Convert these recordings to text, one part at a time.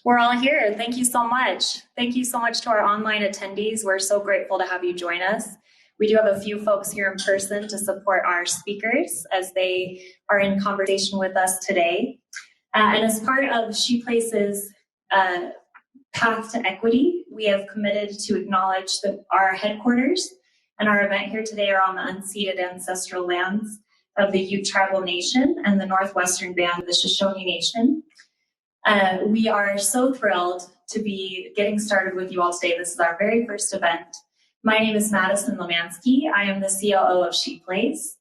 We're all here. Thank you so much. Thank you so much to our online attendees. We're so grateful to have you join us. We do have a few folks here in person to support our speakers as they are in conversation with us today. And as part of ShePlace's path to equity, we have committed to acknowledge that our headquarters and our event here today are on the unceded ancestral lands of the Ute Tribal Nation and the Northwestern Band of the Shoshone Nation. We are so thrilled to be getting started with you all today. This is our very first event. My name is Madison Limansky. I am the COO of ShePlace,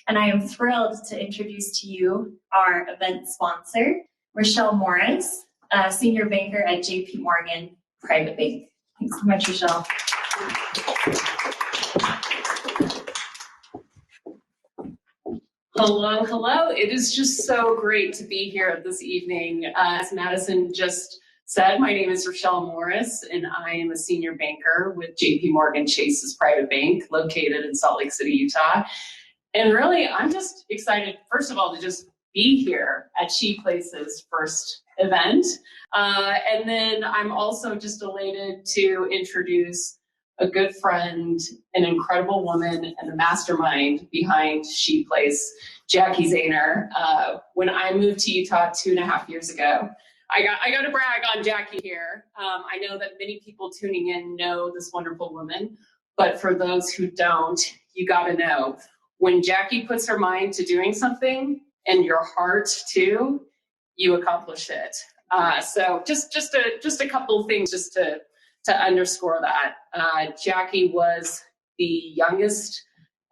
and I am thrilled to introduce to you our event sponsor, Rachelle Morris, Senior Banker at JP Morgan Private Bank. Thanks so much, Rachelle. Hello, hello. It is just so great to be here this evening. As Madison just said, my name is Rachelle Morris, and I am a senior banker with JP Morgan Chase's private bank located in Salt Lake City, Utah. And really, I'm just excited, first of all, to just be here at ShePlace's first event. And then I'm also just elated to introduce a good friend, an incredible woman, and the mastermind behind ShePlace, Jackie Zahner. When I moved to Utah 2.5 years ago, I got to brag on Jackie here. I know that many people tuning in know this wonderful woman, but for those who don't, you got to know, when Jackie puts her mind to doing something and your heart too, you accomplish it. So just a couple of things just to underscore that. Jackie was the youngest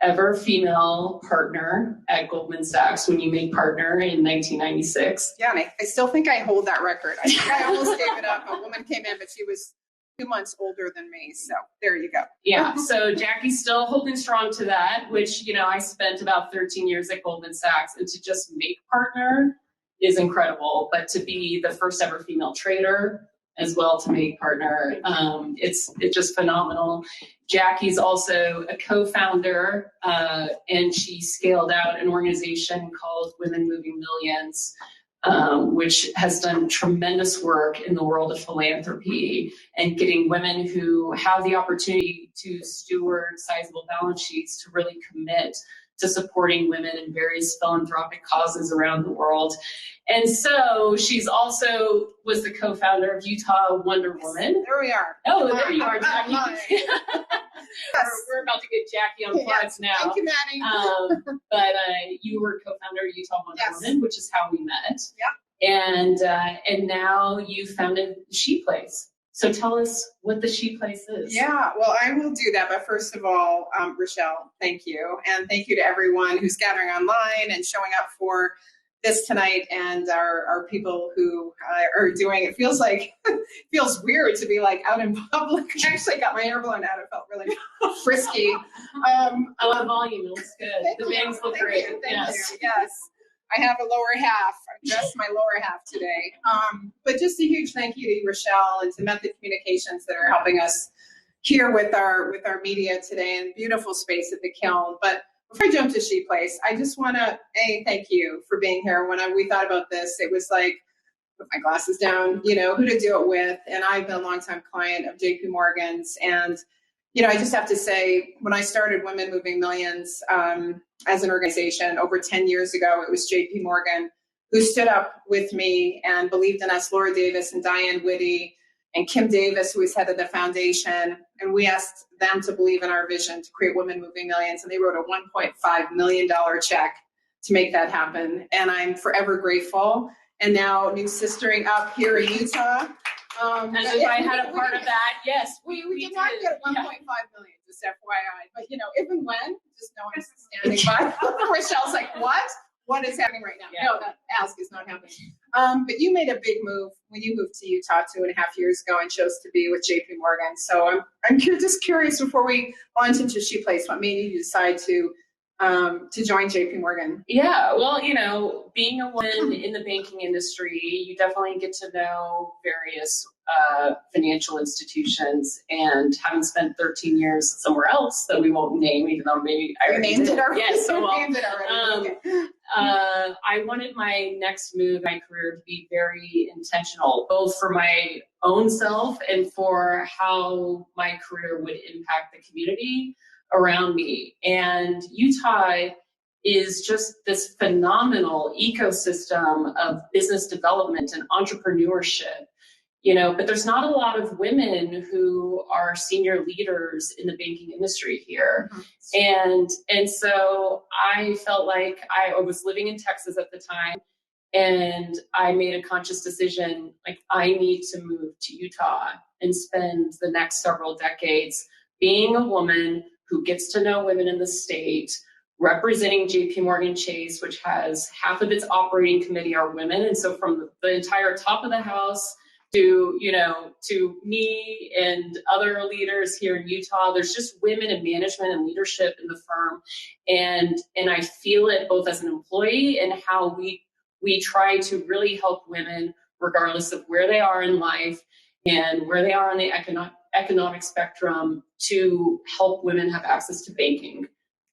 ever female partner at Goldman Sachs when you made partner in 1996. Yeah, and I still think I hold that record. I think I almost gave it up. A woman came in, but she was 2 months older than me. So there you go. Yeah, so Jackie's still holding strong to that, which, I spent about 13 years at Goldman Sachs, and to just make partner is incredible. But to be the first ever female trader as well to make partner, it's just phenomenal. Jackie's also a co-founder, and she scaled out an organization called Women Moving Millions, which has done tremendous work in the world of philanthropy and getting women who have the opportunity to steward sizable balance sheets to really commit to supporting women in various philanthropic causes around the world. And so she's also was the co-founder of Utah Wonder Woman. There we are. Oh, there you are, Jackie. Yes. We're about to get Jackie on plugs now. Thank you, Maddie. But you were co-founder of Utah Wonder Woman, which is how we met. Yeah. And now you founded ShePlace. So tell us what the ShePlace is. Yeah, well, I will do that. But first of all, Rachelle, thank you. And thank you to everyone who's gathering online and showing up for this tonight, and our people who are doing it. Feels weird to be like out in public. I actually got my hair blown out. It felt really frisky. I love the volume. It looks good. The bangs look great. Thank you. Yes. I have a lower half. I dressed my lower half today. But just a huge thank you to Rachelle and to Method Communications that are helping us here with our media today, and beautiful space at the Kiln. But before I jump to ShePlace, I just want to thank you for being here. When we thought about this, it was like, put my glasses down, who to do it with. And I've been a longtime client of JP Morgan's. And, I just have to say, when I started Women Moving Millions as an organization over 10 years ago, it was JP Morgan who stood up with me and believed in us, Laura Davis and Diane Whitty and Kim Davis, who was head of the foundation. And we asked them to believe in our vision to create Women Moving Millions. And they wrote a $1.5 million check to make that happen. And I'm forever grateful. And now new sistering up here in Utah. As if I had a part of that. Yes, we did not get 1.5 million, just FYI. But if and when, just know I'm standing by. Rachelle's like, what? What is happening right now? Yeah. No, that ask is not happening. But you made a big move when you moved to Utah 2.5 years ago and chose to be with JP Morgan. So I'm just curious before we launch into ShePlace, what made you decide to join JP Morgan? Yeah, well, being a woman in the banking industry, you definitely get to know various financial institutions, and having spent 13 years somewhere else that we won't name, even though maybe I already named it already. Yes, so well. Named it already. I wanted my next move in my career to be very intentional, both for my own self and for how my career would impact the community around me. And Utah is just this phenomenal ecosystem of business development and entrepreneurship. But there's not a lot of women who are senior leaders in the banking industry here. And so I felt like I was living in Texas at the time, and I made a conscious decision, like, I need to move to Utah and spend the next several decades being a woman who gets to know women in the state, representing JP Morgan Chase, which has half of its operating committee are women. And so from the entire top of the house to me and other leaders here in Utah, there's just women in management and leadership in the firm. And I feel it both as an employee and how we try to really help women regardless of where they are in life and where they are on the economic spectrum, to help women have access to banking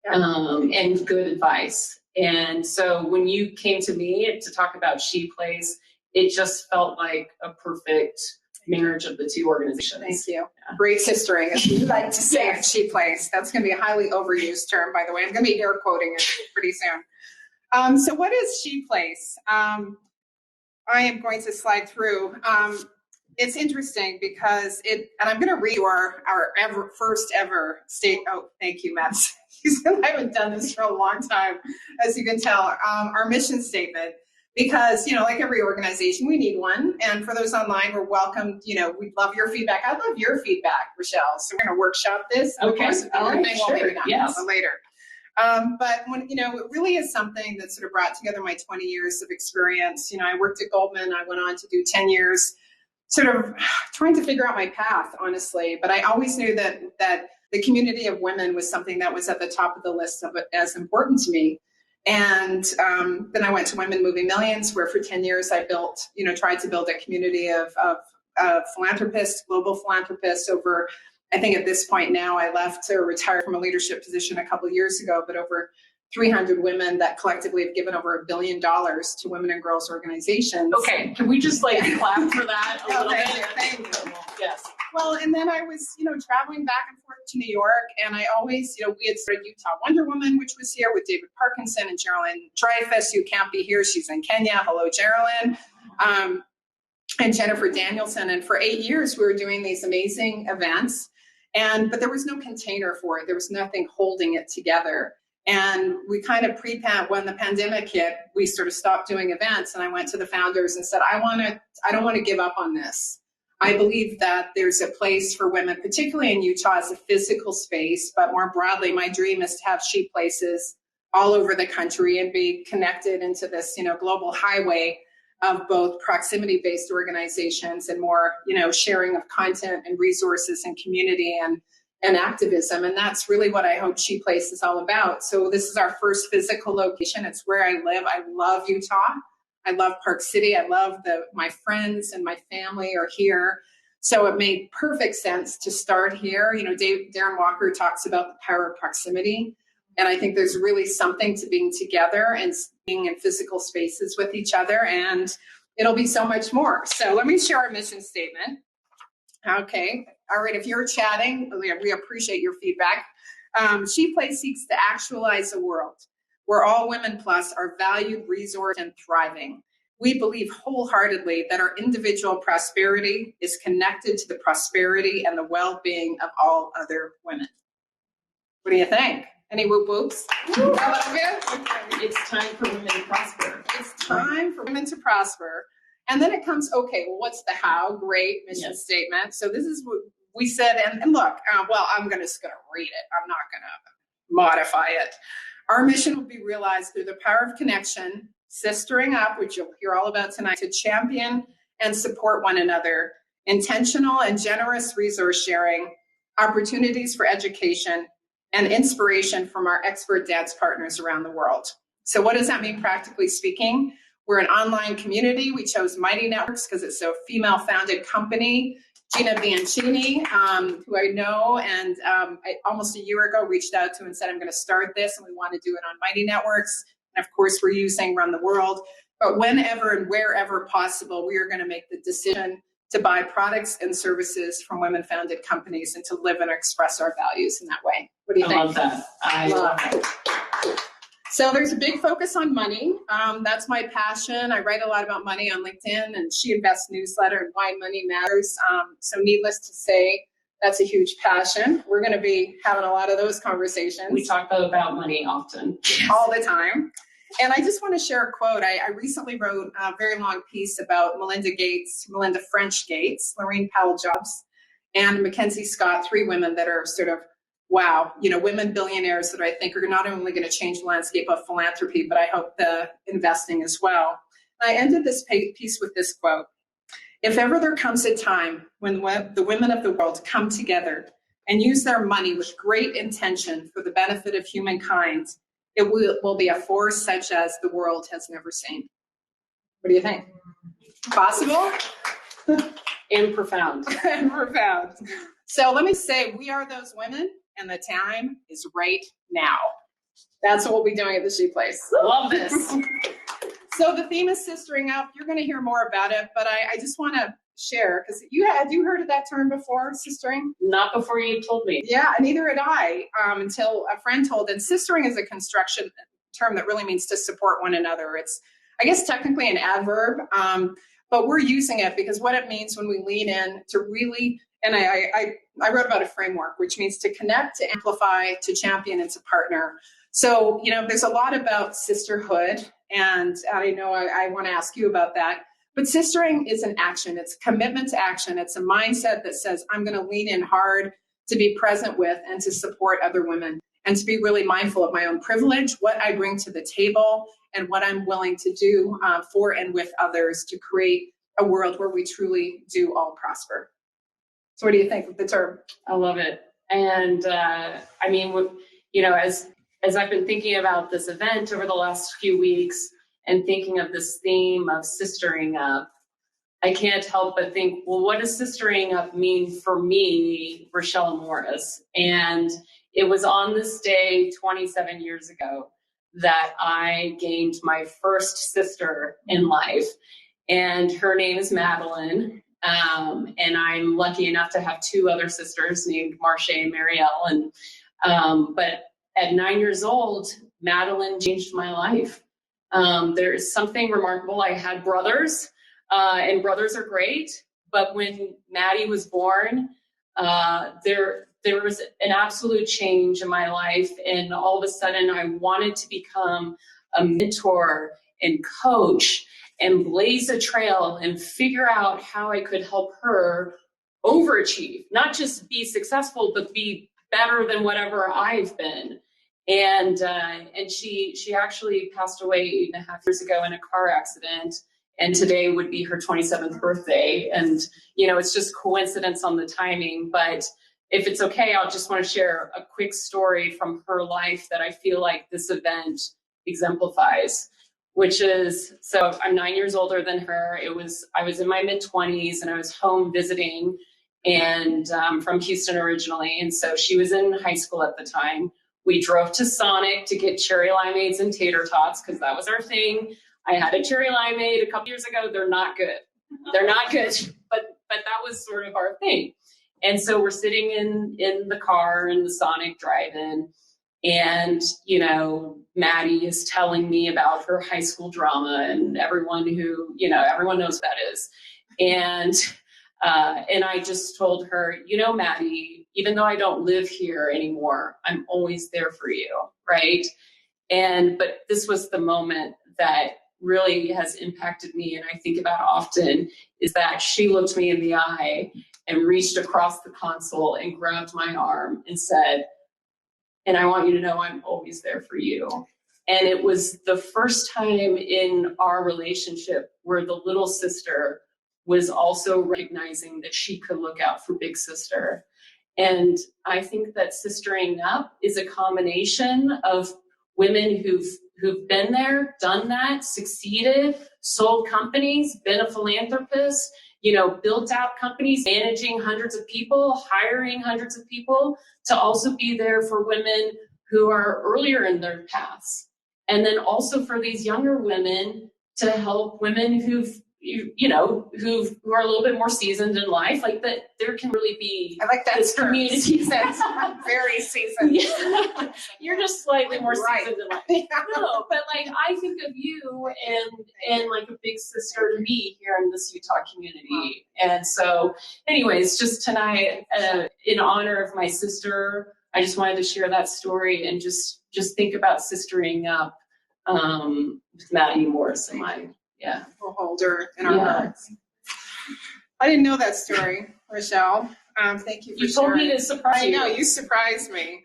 and good advice. And so when you came to me to talk about ShePlace, it just felt like a perfect marriage of the two organizations. Thank you. Yeah. Great sistering, as we like to say at ShePlace. That's going to be a highly overused term, by the way. I'm going to be air quoting it pretty soon. So what is ShePlace? I am going to slide through. It's interesting because and I'm going to read our first ever state. Oh, thank you, Madison. I haven't done this for a long time, as you can tell. Our mission statement. Because, like every organization, we need one. And for those online, we're welcome. We'd love your feedback. I love your feedback, Rachelle. So we're going to workshop this. Okay. Of course, All right, sure. Maybe not, yes. but later. But when, it really is something that sort of brought together my 20 years of experience. I worked at Goldman. I went on to do 10 years, sort of trying to figure out my path, honestly. But I always knew that the community of women was something that was at the top of the list of it as important to me. And then I went to Women Moving Millions, where for 10 years I tried to build a community of philanthropists, global philanthropists over, I think at this point now, I left to retire from a leadership position a couple of years ago, but over 300 women that collectively have given over $1 billion to women and girls organizations. Okay, can we just clap for that a little bit? Thank you. Yes. Well, and then I was, traveling back and forth to New York, and I always, we had started Utah Wonder Woman, which was here with David Parkinson and Geraldine Dreyfus, who can't be here. She's in Kenya. Hello, Geraldine. And Jennifer Danielson. And for 8 years, we were doing these amazing events, but there was no container for it. There was nothing holding it together. And we kind of when the pandemic hit, we sort of stopped doing events. And I went to the founders and said, I don't want to give up on this. I believe that there's a place for women, particularly in Utah, as a physical space, but more broadly, my dream is to have ShePlaces all over the country and be connected into this, global highway of both proximity-based organizations and more, sharing of content and resources and community and activism. And that's really what I hope ShePlace is all about. So this is our first physical location. It's where I live. I love Utah. I love Park City. I love my friends and my family are here. So it made perfect sense to start here. Darren Walker talks about the power of proximity. And I think there's really something to being together and being in physical spaces with each other. And it'll be so much more. So let me share our mission statement. Okay. All right. If you're chatting, we appreciate your feedback. ShePlace seeks to actualize a world where all women plus are valued, resourced, and thriving. We believe wholeheartedly that our individual prosperity is connected to the prosperity and the well-being of all other women. What do you think? Any whoop whoops? It's time for women to prosper. It's time for women to prosper. And then it comes, okay, well, what's the how? Great mission statement. So this is what we said, and look, I'm just going to read it. I'm not going to modify it. Our mission will be realized through the power of connection, sistering up, which you'll hear all about tonight, to champion and support one another, intentional and generous resource sharing, opportunities for education, and inspiration from our expert dance partners around the world. So what does that mean practically speaking? We're an online community. We chose Mighty Networks because it's a female-founded company. Gina Bianchini, who I know, and I almost a year ago reached out to and said, I'm going to start this, and we want to do it on Mighty Networks. And of course, we're using Run the World. But whenever and wherever possible, we are going to make the decision to buy products and services from women-founded companies and to live and express our values in that way. What do you think? I love that. I love it. So there's a big focus on money. That's my passion. I write a lot about money on LinkedIn and She Invests newsletter and why money matters. So needless to say, that's a huge passion. We're going to be having a lot of those conversations. We talk about money often. All the time. And I just want to share a quote. I recently wrote a very long piece about Melinda French Gates, Lorraine Powell Jobs, and Mackenzie Scott, three women that are sort of, wow, women billionaires that I think are not only going to change the landscape of philanthropy, but I hope the investing as well. I ended this piece with this quote. If ever there comes a time when the women of the world come together and use their money with great intention for the benefit of humankind, it will be a force such as the world has never seen. What do you think? Possible? And profound. And profound. So let me say, we are those women, and the time is right now. That's what we'll be doing at the ShePlace. Love this. So the theme is sistering up. You're going to hear more about it, but I just want to share, because you heard of that term before, sistering? Not before you told me. Yeah, neither had I, until a friend told. And sistering is a construction term that really means to support one another. It's, I guess, technically an adverb, but we're using it because what it means when we lean in to really, and I wrote about a framework, which means to connect, to amplify, to champion, and to partner. So, there's a lot about sisterhood, and I know I want to ask you about that. But sistering is an action. It's a commitment to action. It's a mindset that says, I'm going to lean in hard to be present with and to support other women and to be really mindful of my own privilege, what I bring to the table, and what I'm willing to do for and with others to create a world where we truly do all prosper. So what do you think of the term? I love it. And as I've been thinking about this event over the last few weeks, and thinking of this theme of sistering up, I can't help but think, well, what does sistering up mean for me, Rachelle Morris? And it was on this day 27 years ago that I gained my first sister in life. And her name is Madeline. And I'm lucky enough to have two other sisters named Marcia and Marielle. And but at 9 years old, Madeline changed my life. There is something remarkable. I had brothers, and brothers are great. But when Maddie was born, there was an absolute change in my life. And all of a sudden, I wanted to become a mentor and coach and blaze a trail and figure out how I could help her overachieve, not just be successful, but be better than whatever I've been. And she actually passed away 8.5 years ago in a car accident. And today would be her 27th birthday. And, it's just coincidence on the timing. But if it's okay, I'll just want to share a quick story from her life that I feel like this event exemplifies, which is, so I'm 9 years older than her. I was in my mid-20s and I was home visiting, and from Houston originally. And so she was in high school at the time. We drove to Sonic to get cherry limeades and tater tots because that was our thing. I had a cherry limeade a couple years ago. They're not good. They're not good, but that was sort of our thing. And so we're sitting in the car in the Sonic drive-in, and Maddie is telling me about her high school drama, and everyone knows what that is. And I just told her, Maddie, even though I don't live here anymore, I'm always there for you, right? But this was the moment that really has impacted me, and I think about often, is that she looked me in the eye and reached across the console and grabbed my arm and said, and I want you to know I'm always there for you. And it was the first time in our relationship where the little sister was also recognizing that she could look out for big sister. And I think that sistering up is a combination of women who've been there, done that, succeeded, sold companies, been a philanthropist, built out companies, managing hundreds of people, hiring hundreds of people, to also be there for women who are earlier in their paths And then also for these younger women to help women who are a little bit more seasoned in life, like that there can really be I like that this community sense. Very seasoned. Yeah. You're just slightly more Right. seasoned in life. Yeah. No, but like I think of you and like a big sister to me here in this Utah community. And so anyways, just tonight, in honor of my sister, I just wanted to share that story and just think about sistering up with Maddie Morris and mine. Yeah. We'll hold her in our hearts. I didn't know that story, Rachelle. Thank you for You told sharing. me to surprise you. I know, you surprised me.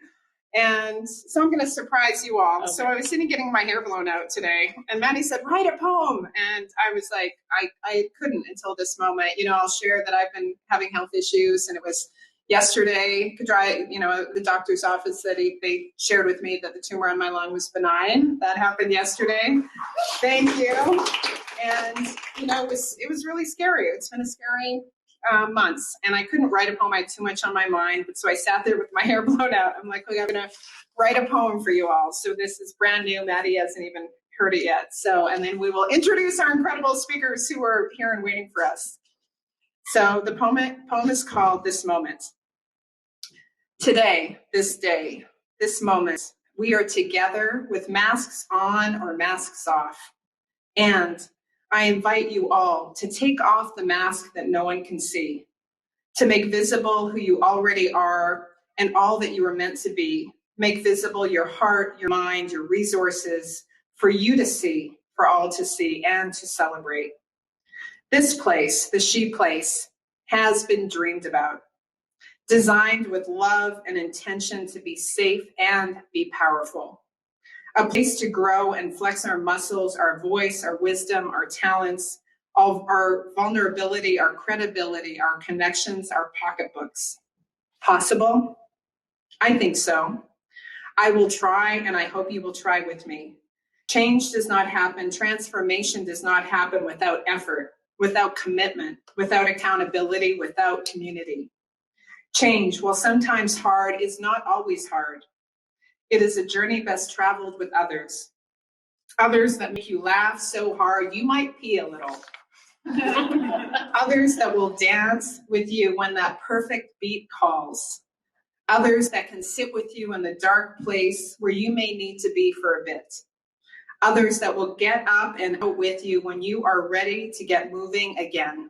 And so I'm going to surprise you all. Okay. So I was sitting getting my hair blown out today, and Maddie said, write a poem. And I was like, I couldn't until this moment. I'll share that I've been having health issues, and it was yesterday, the doctor's office said they shared with me that the tumor on my lung was benign. That happened yesterday. Thank you. And, it was really scary. It's been a scary months, and I couldn't write a poem. I had too much on my mind. But so I sat there with my hair blown out. I'm like, okay, I'm going to write a poem for you all. So this is brand new. Maddie hasn't even heard it yet. So, and then we will introduce our incredible speakers who are here and waiting for us. So the poem is called This Moment. Today, this day, this moment, we are together with masks on or masks off. And I invite you all to take off the mask that no one can see, to make visible who you already are and all that you are meant to be. Make visible your heart, your mind, your resources for you to see, for all to see and to celebrate. This place, the ShePlace, has been dreamed about, designed with love and intention to be safe and be powerful. A place to grow and flex our muscles, our voice, our wisdom, our talents, all of our vulnerability, our credibility, our connections, our pocketbooks. Possible? I think so. I will try, and I hope you will try with me. Change does not happen, transformation does not happen without effort, without commitment, without accountability, without community. Change, while sometimes hard, is not always hard. It is a journey best traveled with others. Others that make you laugh so hard you might pee a little. Others that will dance with you when that perfect beat calls. Others that can sit with you in the dark place where you may need to be for a bit. Others that will get up and out with you when you are ready to get moving again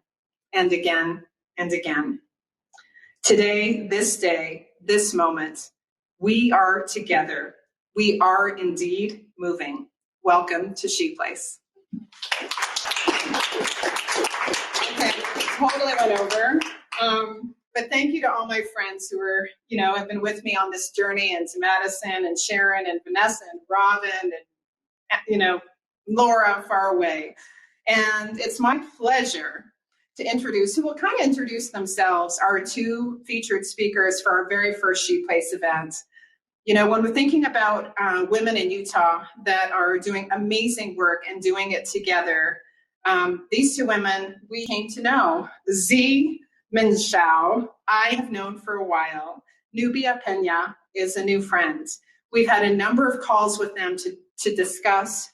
and again and again. Today, this moment, we are together. We are indeed moving. Welcome to ShePlace. Okay, totally went over. But thank you to all my friends who are, have been with me on this journey, and to Madison and Sharon and Vanessa and Robin and, Laura far away. And it's my pleasure to introduce, who will kind of introduce themselves, our two featured speakers for our very first ShePlace event. When we're thinking about women in Utah that are doing amazing work and doing it together, these two women we came to know. Min Xiao, I have known for a while. Nubia Peña is a new friend. We've had a number of calls with them to discuss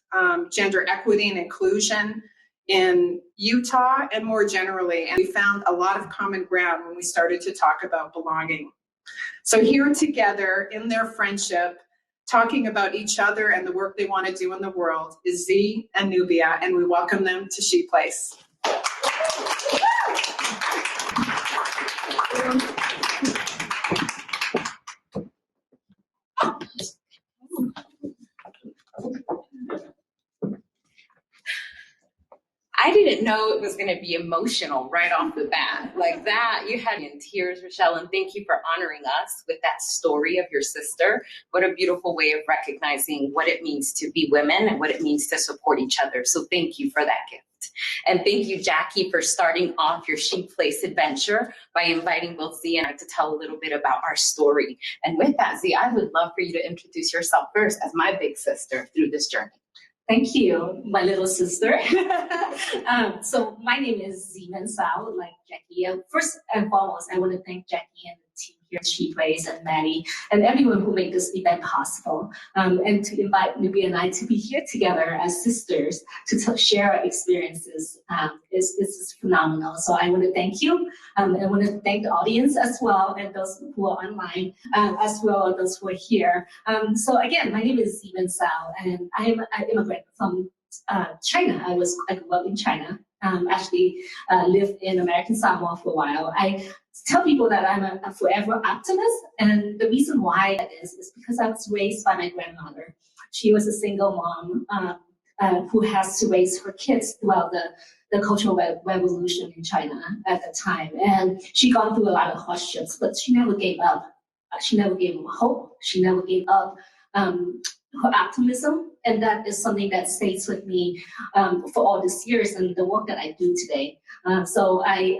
gender equity and inclusion in Utah and more generally, and we found a lot of common ground when we started to talk about belonging. So here together in their friendship, talking about each other and the work they want to do in the world is Z and Nubia, and we welcome them to ShePlace. I didn't know it was going to be emotional right off the bat. Like that, you had me in tears, Rachelle, and thank you for honoring us with that story of your sister. What a beautiful way of recognizing what it means to be women and what it means to support each other. So thank you for that gift. And thank you, Jackie, for starting off your ShePlace adventure by inviting both Z and I to tell a little bit about our story. And with that, Z, I would love for you to introduce yourself first as my big sister through this journey. Thank you, my little sister. So my name is Min Xiao, like Jackie. First and foremost, I want to thank Jackie and the team here at ShePlace and Maddie and everyone who made this event possible. And to invite Nubia and I to be here together as sisters to share our experiences is phenomenal. So I want to thank you. I want to thank the audience as well, and those who are online as well, and those who are here. So again, my name is Min Xiao, and I am an immigrant from China. I grew up in China. Actually lived in American Samoa for a while. I tell people that I'm a forever optimist, and the reason why that is because I was raised by my grandmother. She was a single mom who has to raise her kids throughout the Cultural Revolution in China at the time. And she gone through a lot of hardships, but she never gave up. She never gave up hope. She never gave up her optimism. And that is something that stays with me for all these years and the work that I do today. So I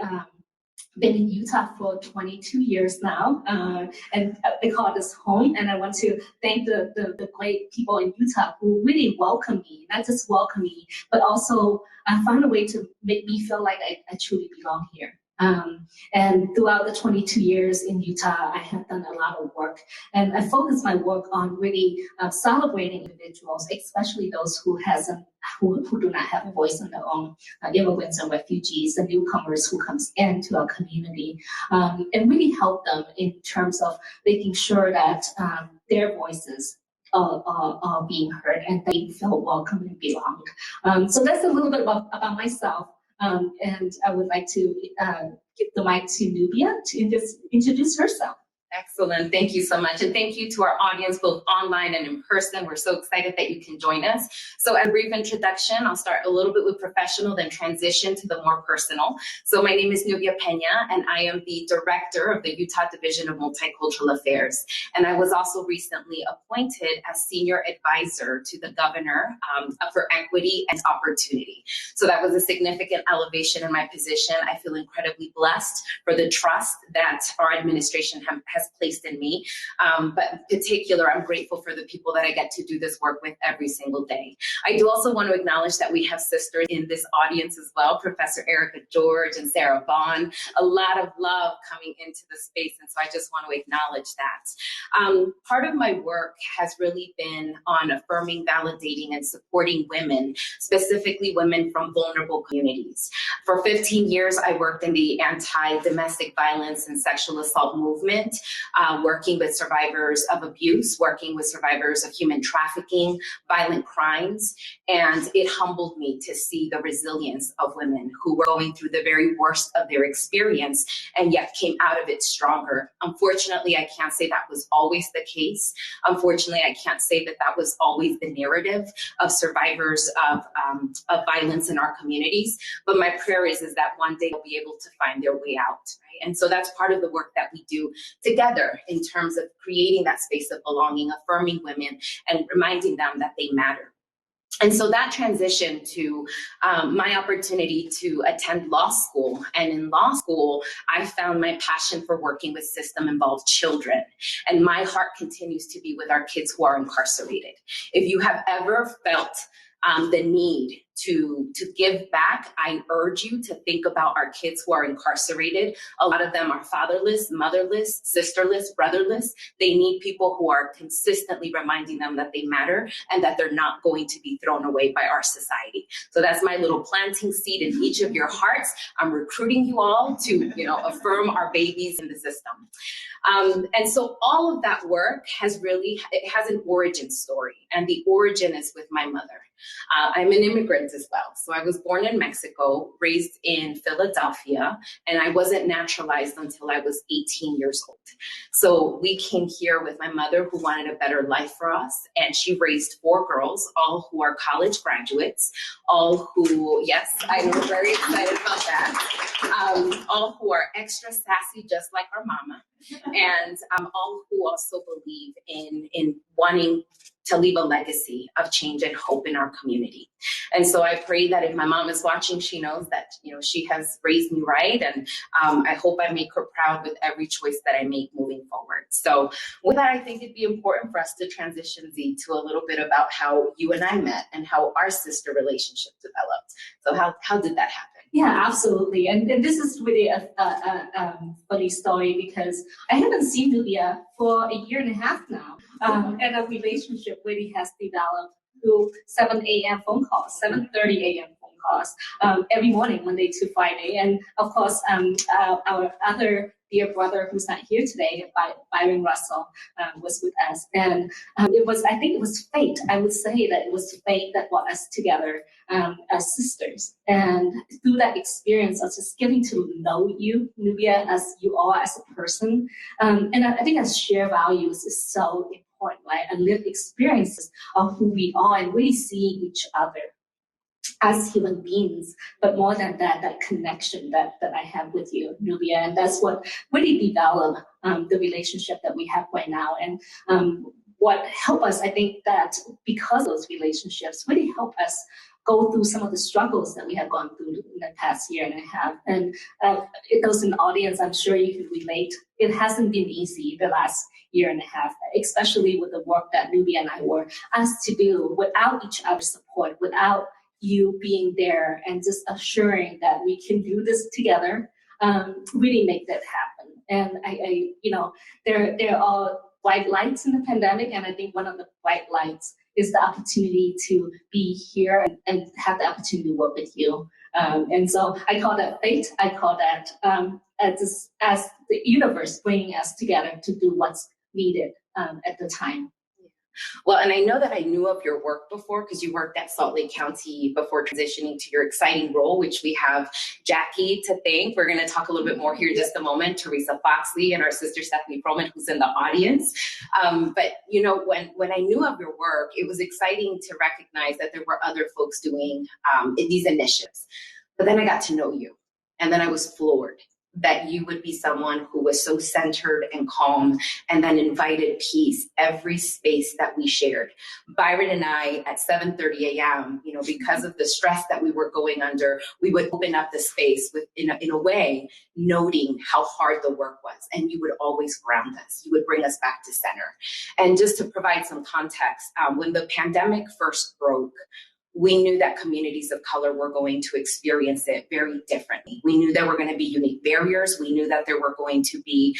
been in Utah for 22 years now, and they call this home. And I want to thank the great people in Utah who really welcome me, not just welcome me, but also found a way to make me feel like I truly belong here. And throughout the 22 years in Utah, I have done a lot of work, and I focus my work on really celebrating individuals, especially those who do not have a voice on their own, immigrants and refugees and newcomers who comes into our community, and really help them in terms of making sure that their voices are being heard and they feel welcome and belonged. So that's a little bit about myself. And I would like to give the mic to Nubia to introduce herself. Excellent. Thank you so much. And thank you to our audience, both online and in person. We're so excited that you can join us. So a brief introduction, I'll start a little bit with professional, then transition to the more personal. So my name is Nubia Peña, and I am the director of the Utah Division of Multicultural Affairs. And I was also recently appointed as senior advisor to the governor for equity and opportunity. So that was a significant elevation in my position. I feel incredibly blessed for the trust that our administration has placed in me. But in particular, I'm grateful for the people that I get to do this work with every single day. I do also want to acknowledge that we have sisters in this audience as well, Professor Erica George and Sarah Vaughn, a lot of love coming into the space. And so I just want to acknowledge that. Part of my work has really been on affirming, validating, and supporting women, specifically women from vulnerable communities. For 15 years, I worked in the anti-domestic violence and sexual assault movement, working with survivors of abuse, working with survivors of human trafficking, violent crimes. And it humbled me to see the resilience of women who were going through the very worst of their experience and yet came out of it stronger. Unfortunately, I can't say that was always the case. Unfortunately, I can't say that that was always the narrative of survivors of violence in our communities. But my prayer is that one day they'll be able to find their way out. Right? And so that's part of the work that we do together in terms of creating that space of belonging, affirming women, and reminding them that they matter. And so that transition to my opportunity to attend law school. And in law school, I found my passion for working with system-involved children. And my heart continues to be with our kids who are incarcerated. If you have ever felt the need to give back, I urge you to think about our kids who are incarcerated. A lot of them are fatherless, motherless, sisterless, brotherless. They need people who are consistently reminding them that they matter and that they're not going to be thrown away by our society. So that's my little planting seed in each of your hearts. I'm recruiting you all to, affirm our babies in the system. And so all of that work has an origin story, and the origin is with my mother. I'm an immigrant as well. So I was born in Mexico, raised in Philadelphia, and I wasn't naturalized until I was 18 years old. So we came here with my mother who wanted a better life for us, and she raised 4 girls, all who are college graduates, all who, yes, I'm very excited about that, all who are extra sassy, just like our mama, and all who also believe in wanting to leave a legacy of change and hope in our community. And so I pray that if my mom is watching, she knows that, she has raised me right. And I hope I make her proud with every choice that I make moving forward. So with that, I think it'd be important for us to transition, Z, to a little bit about how you and I met and how our sister relationship developed. So how did that happen? Yeah, absolutely. And this is really a funny story because I haven't seen Nubia for a year and a half now. And our relationship really has developed through 7 a.m. phone calls, 7:30 a.m. phone calls, every morning, Monday to Friday. And of course, our other dear brother who's not here today, Byron Russell, was with us. And I think it was fate. I would say that it was fate that brought us together as sisters. And through that experience of just getting to know you, Nubia, as you are as a person, and I think as shared values is so important, right? And lived experiences of who we are and really seeing each other as human beings, but more than that, that connection that I have with you, Nubia, and that's what really developed the relationship that we have right now. And what helped us, I think that because those relationships really help us go through some of the struggles that we have gone through in the past year and a half. And those in the audience, I'm sure you can relate. It hasn't been easy the last year and a half, especially with the work that Nubia and I were asked to do without each other's support, without you being there and just assuring that we can do this together, really make that happen. And there are bright lights in the pandemic, and I think one of the bright lights is the opportunity to be here and have the opportunity to work with you. And so I call that fate. I call that as the universe bringing us together to do what's needed at the time. Well, and I know that I knew of your work before because you worked at Salt Lake County before transitioning to your exciting role, which we have Jackie to thank. We're going to talk a little bit more here in just a moment, Teresa Foxley and our sister Stephanie Froman, who's in the audience. But, when I knew of your work, it was exciting to recognize that there were other folks doing these initiatives. But then I got to know you, and then I was floored that you would be someone who was so centered and calm and then invited peace every space that we shared. Byron and I at 7:30 a.m., because of the stress that we were going under, we would open up the space in a way, noting how hard the work was. And you would always ground us. You would bring us back to center. And just to provide some context, when the pandemic first broke, we knew that communities of color were going to experience it very differently. We knew there were going to be unique barriers. We knew that there were going to be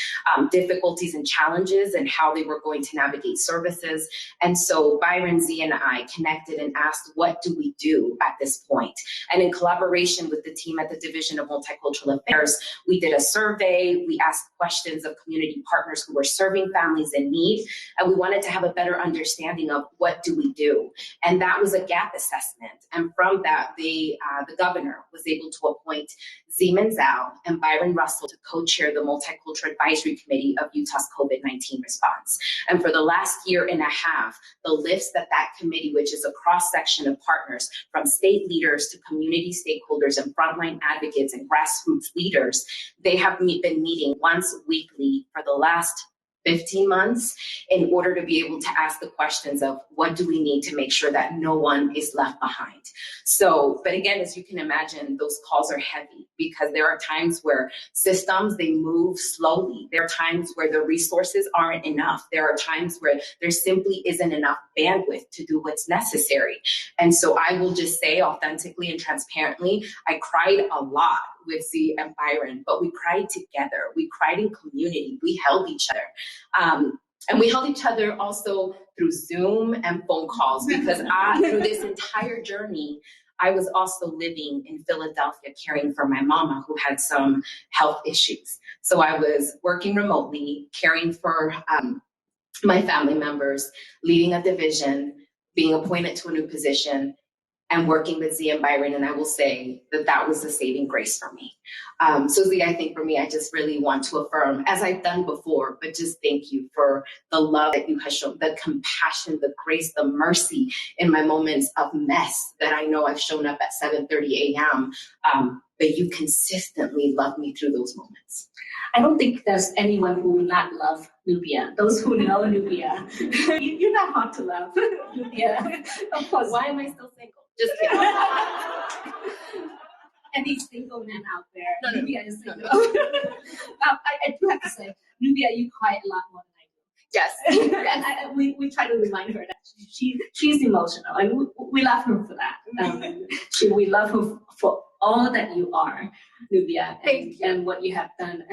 difficulties and challenges and how they were going to navigate services. And so Byron, Z, and I connected and asked, what do we do at this point? And in collaboration with the team at the Division of Multicultural Affairs, we did a survey. We asked questions of community partners who were serving families in need. And we wanted to have a better understanding of what do we do? And that was a gap assessment. And from that, the governor was able to appoint Min Xiao and Byron Russell to co-chair the Multicultural Advisory Committee of Utah's COVID-19 response. And for the last year and a half, the lifts that committee, which is a cross-section of partners from state leaders to community stakeholders and frontline advocates and grassroots leaders, they have been meeting once weekly for the last 15 months in order to be able to ask the questions of what do we need to make sure that no one is left behind. So, but again, as you can imagine, those calls are heavy because there are times where systems, they move slowly. There are times where the resources aren't enough. There are times where there simply isn't enough bandwidth to do what's necessary. And so I will just say authentically and transparently, I cried a lot with Z and Byron, but we cried together. We cried in community. We held each other. And we held each other also through Zoom and phone calls because through this entire journey, I was also living in Philadelphia caring for my mama who had some health issues. So I was working remotely, caring for my family members, leading a division, being appointed to a new position, and working with Z and Byron, and I will say that was a saving grace for me. So Z, I think for me, I just really want to affirm, as I've done before, but just thank you for the love that you have shown, the compassion, the grace, the mercy in my moments of mess that I know I've shown up at 7:30 a.m., but you consistently love me through those moments. I don't think there's anyone who will not love Nubia. Those who know Nubia, you're not hard to love, Nubia. Of course. Why am I still single? Just kidding. Any single men out there, No. Nubia is single. I do have to say, Nubia, you cry a lot more than I do. Yes. And we try to remind her that she's emotional, and we love her for that. We love her for all that you are, Nubia, and what you have done.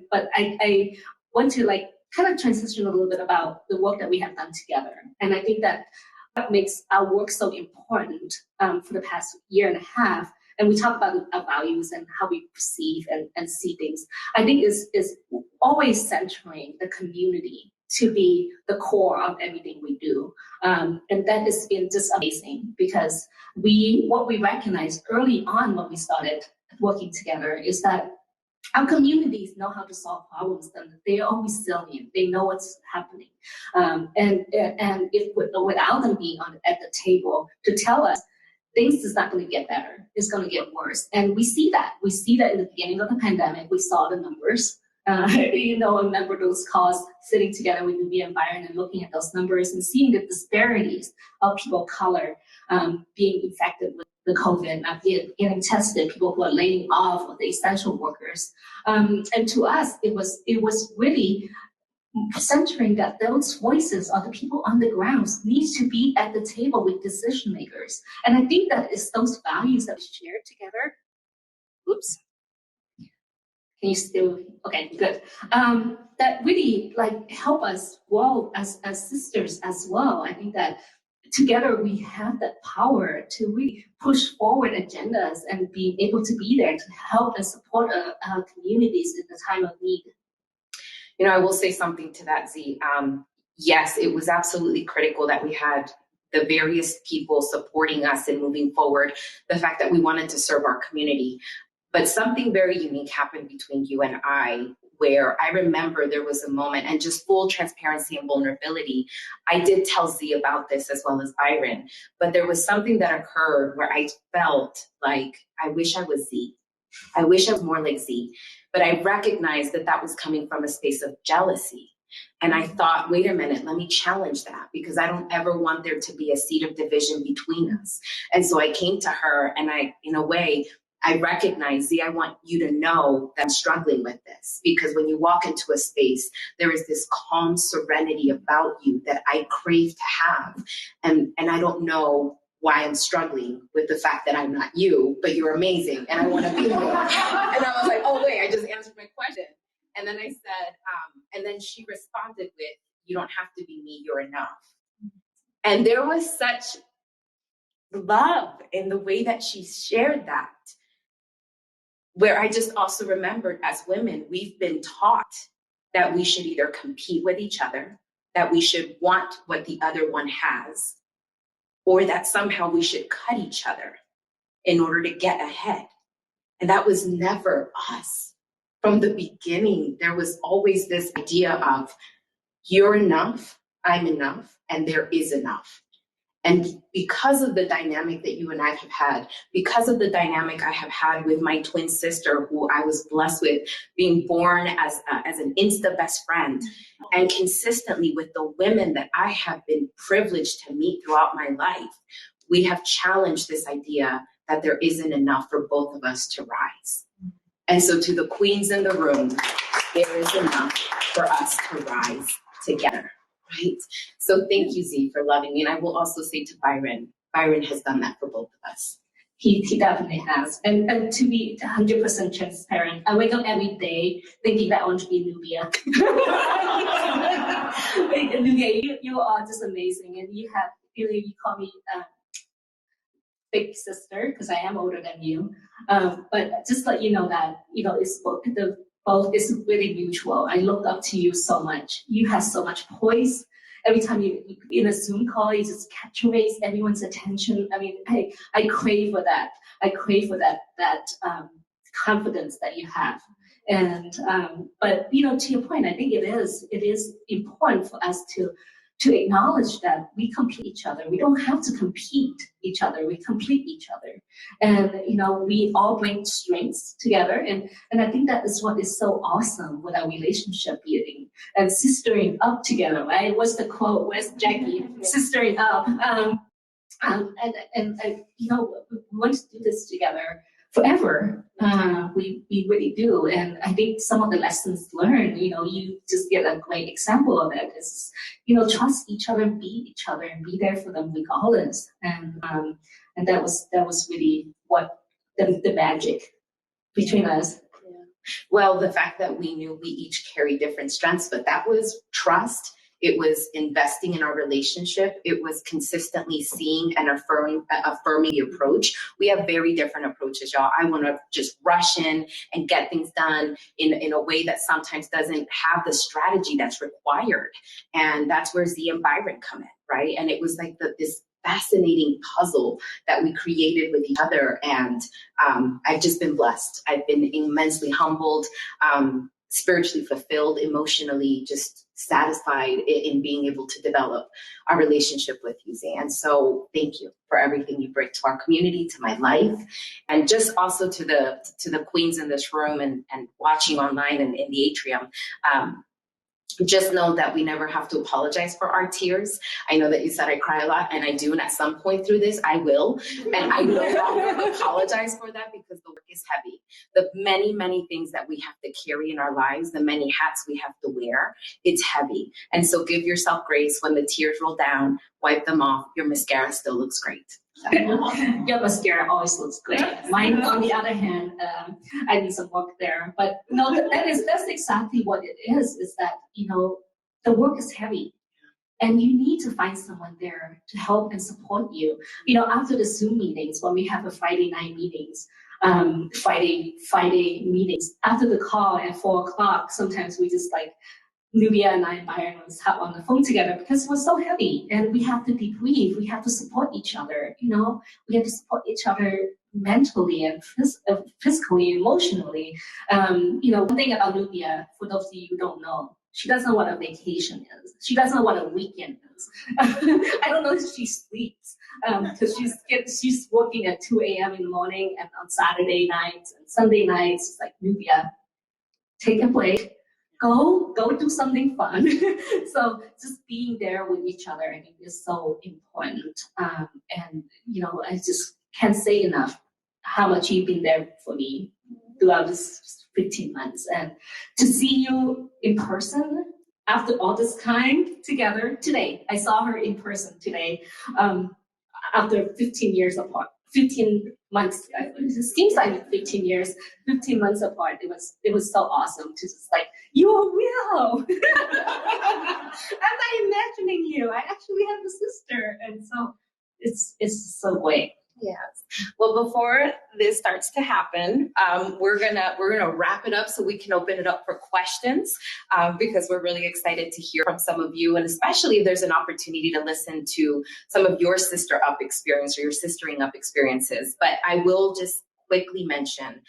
But I want to kind of transition a little bit about the work that we have done together. And I think that what makes our work so important for the past year and a half, and we talk about our values and how we perceive and see things, I think is always centering the community to be the core of everything we do. And that has been just amazing, because what we recognized early on when we started working together is that our communities know how to solve problems, and they are resilient. They know what's happening. And if without them being at the table to tell us, things is not going to get better. It's going to get worse. And we see that. We see that in the beginning of the pandemic. We saw the numbers. Remember those calls, sitting together with Nubia and Byron and looking at those numbers and seeing the disparities of people of color being infected with the COVID, getting tested, people who are laying off, of the essential workers. And to us, it was really centering that those voices are the people on the ground needs to be at the table with decision makers. And I think that is those values that we share together. Oops. Can you still, okay, good. That really help us grow as sisters as well. I think that together we have that power to really push forward agendas and be able to be there to help and support our communities in the time of need. I will say something to that, Z. Yes, it was absolutely critical that we had the various people supporting us and moving forward, the fact that we wanted to serve our community. But something very unique happened between you and I, where I remember there was a moment, and just full transparency and vulnerability, I did tell Z about this as well as Byron, but there was something that occurred where I felt like, I wish I was Z. I wish I was more like Z. But I recognized that that was coming from a space of jealousy. And I thought, wait a minute, let me challenge that, because I don't ever want there to be a seed of division between us. And so I came to her and in a way, I recognize, Z, I want you to know that I'm struggling with this, because when you walk into a space, there is this calm serenity about you that I crave to have. And I don't know why I'm struggling with the fact that I'm not you, but you're amazing and I want to be you. And I was like, oh, wait, I just answered my question. And then I said, and then she responded with, you don't have to be me, you're enough. And there was such love in the way that she shared that, where I just also remembered, as women, we've been taught that we should either compete with each other, that we should want what the other one has, or that somehow we should cut each other in order to get ahead. And that was never us. From the beginning, there was always this idea of, you're enough, I'm enough, and there is enough. And because of the dynamic that you and I have had, because of the dynamic I have had with my twin sister, who I was blessed with being born as an insta best friend, and consistently with the women that I have been privileged to meet throughout my life, we have challenged this idea that there isn't enough for both of us to rise. And so to the queens in the room, there is enough for us to rise together. Right? So thank you, Z, for loving me. And I will also say to Byron has done that for both of us. He definitely has. And to be 100% transparent, I wake up every day thinking that I want to be Nubia. Nubia, you are just amazing. And you call me big sister, because I am older than you. But just let you know that, it's both is really mutual. I look up to you so much. You have so much poise. Every time you in a Zoom call, you just captivate everyone's attention. I mean, I crave for that. I crave for that confidence that you have. And but to your point, I think it is important for us to acknowledge that we complete each other. We don't have to compete each other. We complete each other. And, we all bring strengths together. And I think that is what is so awesome with our relationship building and sistering up together, right? What's the quote? Where's Jackie? Sistering up. And we want to do this together forever. We really do. And I think some of the lessons learned, you just get a great example of it is, trust each other, be each other, and be there for them regardless. And that was really what the magic between us. Well, the fact that we knew we each carry different strengths, but that was trust. It was investing in our relationship. It was consistently seeing and affirming the approach. We have very different approaches, y'all. I want to just rush in and get things done in a way that sometimes doesn't have the strategy that's required. And that's where Z and Byron come in, right? And it was like this fascinating puzzle that we created with each other. And I've just been blessed. I've been immensely humbled, spiritually fulfilled, emotionally just satisfied in being able to develop our relationship with you, Zay. And so thank you for everything you bring to our community, to my life, and just also to the queens in this room and watching online and in the atrium. Just know that we never have to apologize for our tears. I know that you said I cry a lot, and I do, and at some point through this, I will. And I no longer apologize for that because the work is heavy. The many, many things that we have to carry in our lives, the many hats we have to wear, it's heavy. And so give yourself grace when the tears roll down, wipe them off. Your mascara still looks great. Your mascara always looks great. Mine, on the other hand, I need some work there. But no, that's exactly what it is that, the work is heavy. And you need to find someone there to help and support you. After the Zoom meetings, when we have the Friday night meetings, Friday meetings, after the call at 4:00, sometimes we just Nubia and I and Byron was on the phone together because it was so heavy, and we have to debrief. We have to support each other. We have to support each other mentally and physically, emotionally. One thing about Nubia, for those of you who don't know, she doesn't know what a vacation is. She doesn't know what a weekend is. I don't know if she sleeps because she's working at 2 a.m. in the morning and on Saturday nights and Sunday nights. It's like, Nubia, take a break. Go do something fun. So just being there with each other, I think, is so important. And I just can't say enough how much you've been there for me throughout this 15 months. And to see you in person after all this time together today, I saw her in person today, after 15 years apart. 15 months, it seems like 15 years, 15 months apart. It was so awesome to just you are real. I'm not imagining you. I actually have a sister. And so it's so great. Yes. Well, before this starts to happen, we're gonna wrap it up so we can open it up for questions, because we're really excited to hear from some of you, and especially if there's an opportunity to listen to some of your sister up experience or your sistering up experiences. But I will just quickly mention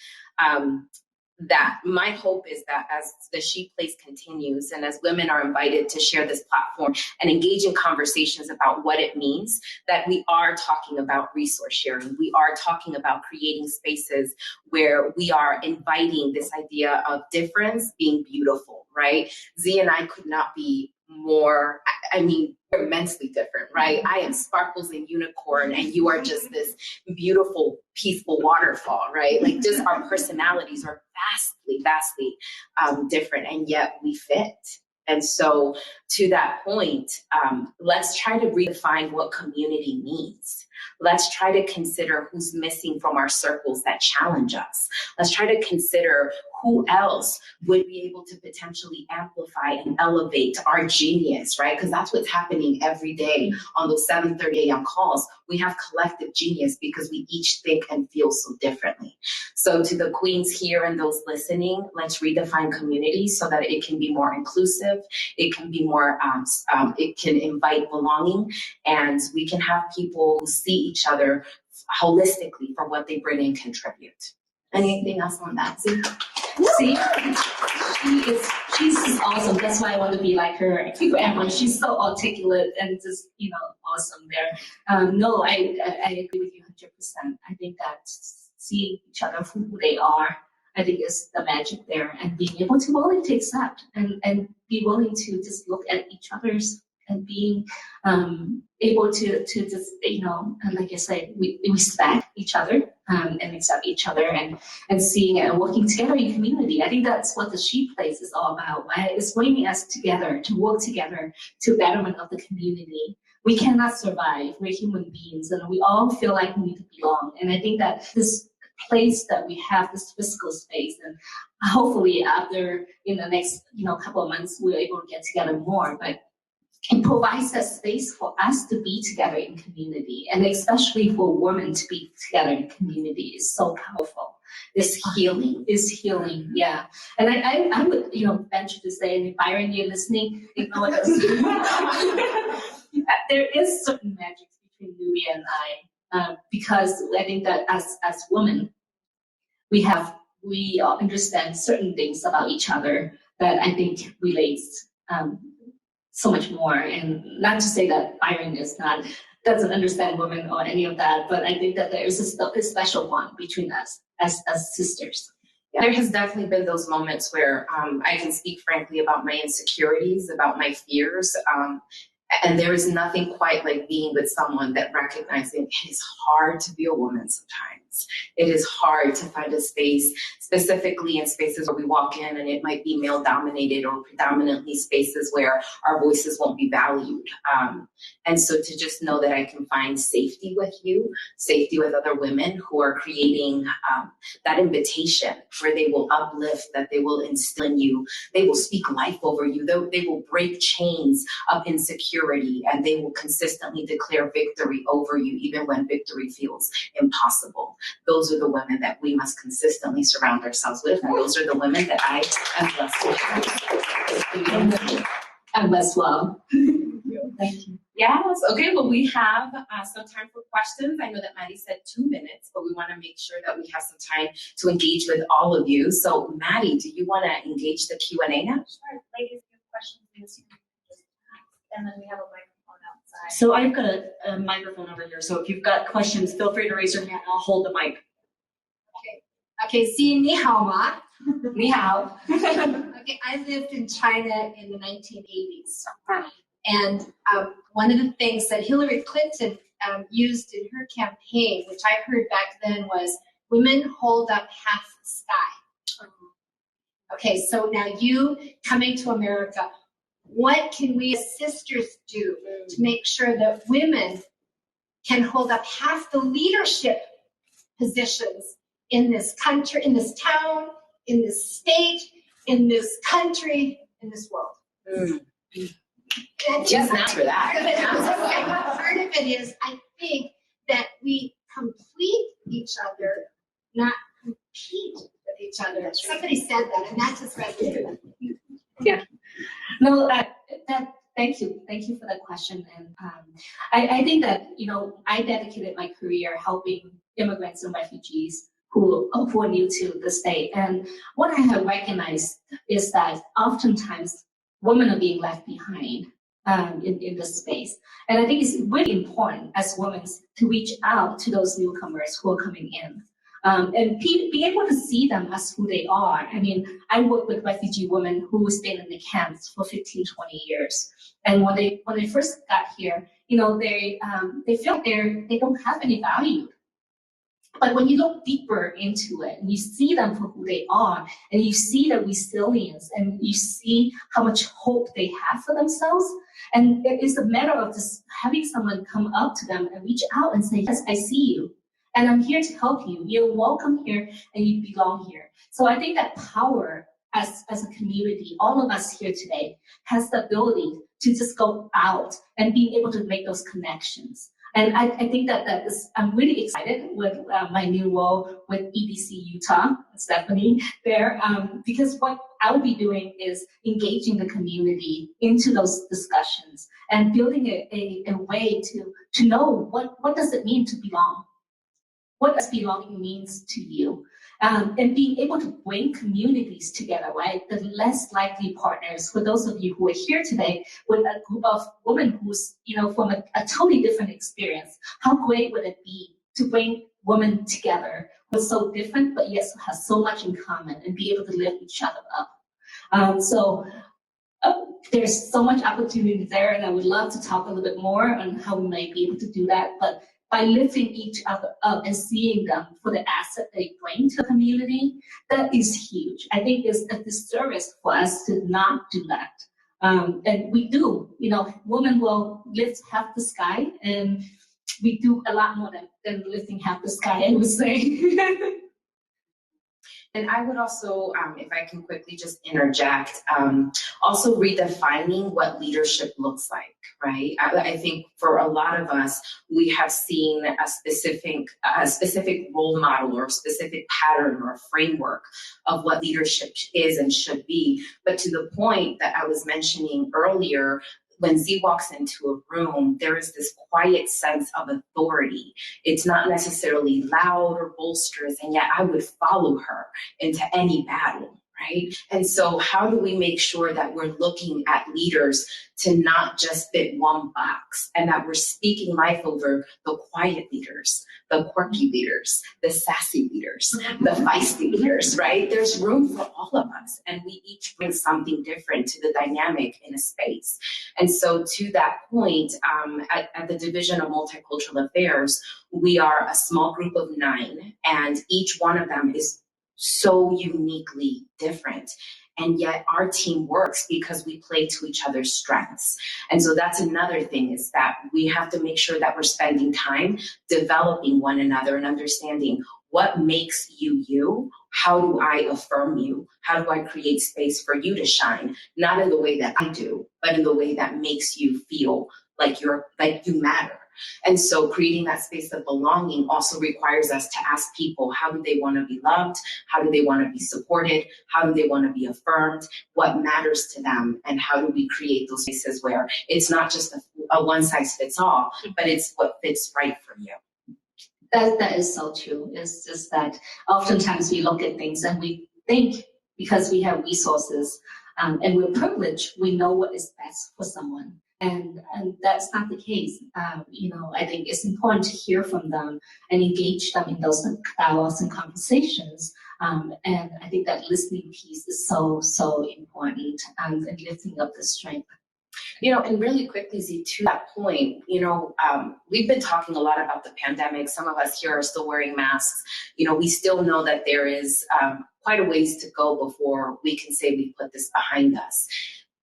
that my hope is that as the ShePlace continues and as women are invited to share this platform and engage in conversations about what it means, that we are talking about resource sharing. We are talking about creating spaces where we are inviting this idea of difference being beautiful, right? Z and I could not be more, we're immensely different, right? I am sparkles and unicorn, and you are just this beautiful, peaceful waterfall, right? Just our personalities are vastly different, and yet we fit. And so to that point, let's try to redefine what community means. Let's try to consider who's missing from our circles that challenge us. Let's try to consider who else would be able to potentially amplify and elevate our genius, right? Because that's what's happening every day on those 7:30 a.m. calls. We have collective genius because we each think and feel so differently. So to the queens here and those listening, let's redefine community so that it can be more inclusive. It can be more, it can invite belonging, and we can have people who see each other holistically for what they bring and contribute. Anything else on that? See, she's just awesome. That's why I want to be like her. I think everyone, she's so articulate and just, awesome there. No, I agree with you 100%. I think that seeing each other for who they are, I think is the magic there, and being able to willing to accept and be willing to just look at each other's and being able to just, and like I said, we respect each other and accept each other and seeing it and working together in community. I think that's what the ShePlace is all about, right? It's bringing us together to work together to betterment of the community. We cannot survive. We're human beings, and we all feel like we need to belong. And I think that this place that we have, this physical space, and hopefully after in the next couple of months we're able to get together more. But it provides a space for us to be together in community, and especially for women to be together in community is so powerful. It's healing. Yeah. And I would venture to say, and if Byron, you're listening, ignore this. There is certain magic between Nubia and I, because I think that as women, we understand certain things about each other that I think relates so much more. And not to say that Byron doesn't understand women or any of that, but I think that there is a special bond between us as sisters. Yeah. There has definitely been those moments where I can speak frankly about my insecurities, about my fears. And there is nothing quite like being with someone that recognizing it is hard to be a woman sometimes. It is hard to find a space, specifically in spaces where we walk in and it might be male dominated, or predominantly spaces where our voices won't be valued. And so to just know that I can find safety with you, safety with other women who are creating that invitation where they will uplift, that they will instill in you, they will speak life over you, they will break chains of insecurity, and they will consistently declare victory over you, even when victory feels impossible. Those are the women that we must consistently surround ourselves with, and those are the women that I am blessed to have. I'm blessed well. Thank you. Yes. Okay. Well, we have some time for questions. I know that Maddie said 2 minutes, but we want to make sure that we have some time to engage with all of you. So, Maddie, do you want to engage the Q&A now? Sure. Ladies, if you have questions, please just ask, and then we have a microphone outside. So I've got a microphone over here. So if you've got questions, feel free to raise your hand. I'll hold the mic. Okay, see, 你好吗? 你好. Okay, I lived in China in the 1980s. And one of the things that Hillary Clinton used in her campaign, which I heard back then, was women hold up half the sky. Okay, so now you coming to America, what can we as sisters do to make sure that women can hold up half the leadership positions in this country, in this town, in this state, in this country, in this world? Just not for that. Part of it is, I think that we complete each other, not compete with each other. Somebody said that, and that just resonated. Yeah. No, thank you. Thank you for that question. And I think that, I dedicated my career helping immigrants and refugees who are new to the state. And what I have recognized is that oftentimes women are being left behind in this space. And I think it's really important as women to reach out to those newcomers who are coming in. And be able to see them as who they are. I mean, I work with refugee women who's been in the camps for 15, 20 years. And when they first got here, they feel like they don't have any value. But when you look deeper into it and you see them for who they are, and you see their resilience, and you see how much hope they have for themselves, and it is a matter of just having someone come up to them and reach out and say, yes, I see you. And I'm here to help you. You're welcome here and you belong here. So I think that power as a community, all of us here today, has the ability to just go out and be able to make those connections. And I think that I'm really excited with my new role with EDC Utah, Stephanie there, because what I will be doing is engaging the community into those discussions and building a way to know what does it mean to belong. What does belonging means to you? And being able to bring communities together, right? The less likely partners, for those of you who are here today with a group of women who's, from a totally different experience, how great would it be to bring women together who are so different, but yet has so much in common and be able to lift each other up? So there's so much opportunity there, and I would love to talk a little bit more on how we might be able to do that. But by lifting each other up and seeing them for the asset they bring to the community, that is huge. I think it's a disservice for us to not do that. And we do, women will lift half the sky, and we do a lot more than lifting half the sky, I would say. And I would also, if I can quickly just interject, also redefining what leadership looks like, right? I think for a lot of us, we have seen a specific role model or a specific pattern or a framework of what leadership is and should be. But to the point that I was mentioning earlier, when Z walks into a room, there is this quiet sense of authority. It's not necessarily loud or boisterous, and yet I would follow her into any battle, right? And so how do we make sure that we're looking at leaders to not just fit one box, and that we're speaking life over the quiet leaders, the quirky leaders, the sassy leaders, the feisty leaders, right? There's room for all of us, and we each bring something different to the dynamic in a space. And so to that point, at the Division of Multicultural Affairs, we are a small group of 9, and each one of them is so uniquely different. And yet our team works because we play to each other's strengths. And so that's another thing, is that we have to make sure that we're spending time developing one another and understanding what makes you you. How do I affirm you? How do I create space for you to shine? Not in the way that I do, but in the way that makes you feel like you matter. And so creating that space of belonging also requires us to ask people, how do they want to be loved? How do they want to be supported? How do they want to be affirmed? What matters to them? And how do we create those spaces where it's not just a one size fits all, but it's what fits right for you? That is so true. It's just that oftentimes we look at things and we think, because we have resources and we're privileged, we know what is best for someone. And that's not the case. I think it's important to hear from them and engage them in those dialogues and conversations. And I think that listening piece is so important, and lifting up the strength. And really quickly, Z, to that point, we've been talking a lot about the pandemic. Some of us here are still wearing masks. We still know that there is quite a ways to go before we can say we put this behind us.